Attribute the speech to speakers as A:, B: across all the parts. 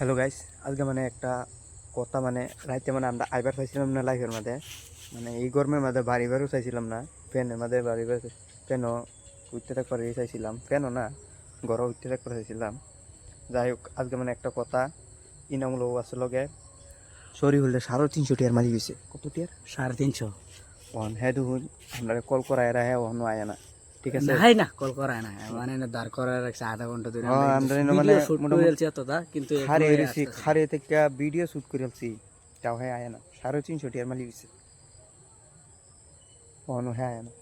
A: Hello guys, আজকে মানে একটা কথা মানে রাইতে মানে আমরা আইবার চাইছিলাম না লাইফের মধ্যে, মানে এই গরমের মধ্যে বাড়িবারও চাইছিলাম না, ফ্যানের মধ্যে বাড়িবার ফ্যানও উঠতে থাক করে চাইছিলাম, ফ্যানও না ঘরও উঠতে থাক করে চাইছিলাম। যাই হোক, আজকে মানে একটা কথা, ইনামূল আসল লগে সরি হলে 350 টিয়ার মারি গেছে। কত টিয়ার?
B: 350।
A: ওহন হ্যাঁ দেখুন, আমরা কল করা এরা হ্যাঁ ওহনও আয় না, ঠিক আছে।
B: নাই না কল করা না মানে না দাঁড় করা রাখছে আধা ঘন্টা ধরে
A: হ্যাঁ আমরা মানে
B: ভিডিও শুট করে
A: মোটামুটি
B: ফেলছি এতটা কিন্তু
A: খারে
B: এখনো
A: এসেছি,
B: আসতেছে না।
A: খারে থেকে ভিডিও শ্যুট করে ফেলছি, তাও হ্যাঁ আয় না। 350 টিয়ার মালি গেছে, ওহনও হ্যাঁ আয় না।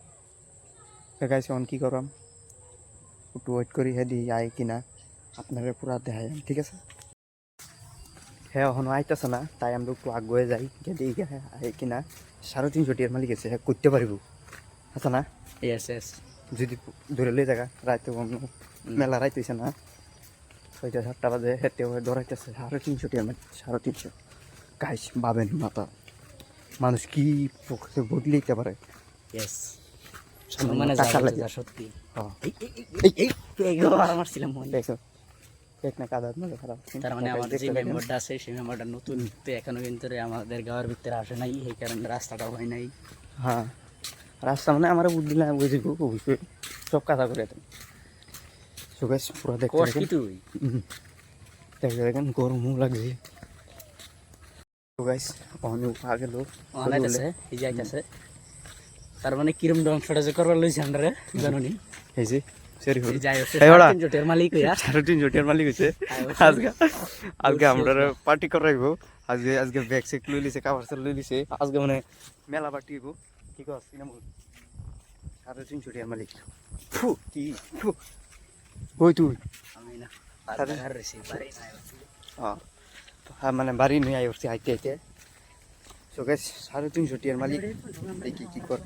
A: গাইছে অন কি করলাম, একটু ওয়েট করি, হ্যাঁ দিই আয় কিনা আপনারা পুরা দেখাই, ঠিক আছে। হ্যাঁ এখনো আইতেছে না, তাই আমরা একটু আগে যাই, যে দিই হ্যাঁ আয় কিনা। 350 টিয়ার মালিক আছে, হ্যাঁ করতে পারিব, আচ্ছা না।
B: Yes yes.
A: যদি ধরে লই জায়গা রাইতে অন্য মেলা রাইতেছে না, 6টা 7টা বাজে হেঁটে ধরাইতেছে 350 টিয়ার মালিক। 350 গাইস ভাবেন মাথা, মানুষ কি বদলে দিতে পারে।
B: ইয়েস
A: মানে টাকা লাগে।
B: সত্যি।
A: হ্যাঁ
B: এই গো মারছিলাম মনে।
A: দেখো এক না কাদার মধ্যে খারাপ।
B: তার মানে আমাদের যে মেম্বারটা আছে সেই মেম্বারটা নতুন, তো এখনো কিন্তু আমাদের গাঁয়ের ভিতরে আসে নাই, এই কারণে রাস্তাটাও হয় নাই।
A: হ্যাঁ রাস্তা মানে আমার বুদ্ধি না বুঝিব, অবশ্যই সব কাজা করে দেন। সুগাইস পুরো দেখতে
B: কষ্ট
A: দেখেন,
B: কি তুই
A: দেখতে দেখেন গরমও লাগছে। সুগাইস অনেক আগে লোক
B: অনাইতেছে এই যাইতেছে, তার মানে কিরম ধ্বংসটা যে করবার লইছে আমরা জানুনি।
A: এই যে সরি হল
B: এই যাই হচ্ছে
A: এই ওরা
B: 350 মালিক হইয়া
A: 350 টিয়ার মালিক হয়েছে। আজকে আজকে আমরা পার্টি করাইব। আজকে আজকে ব্যাগ চেক লই লিছে, কাভার সেল লই লিছে, আজকে মানে মেলা পার্টি হইব। কি কস সিনেমা 350 টিয়ার মালিক। ফু কি ফু কই তুই?
B: আমি না আর রিসিভ পারি না।
A: হ্যাঁ মানে বাড়ি নিয়ে আই উঠছি আইতে আইতে। সো গাইস 350 টিয়ার মালিক দেখি কি করে।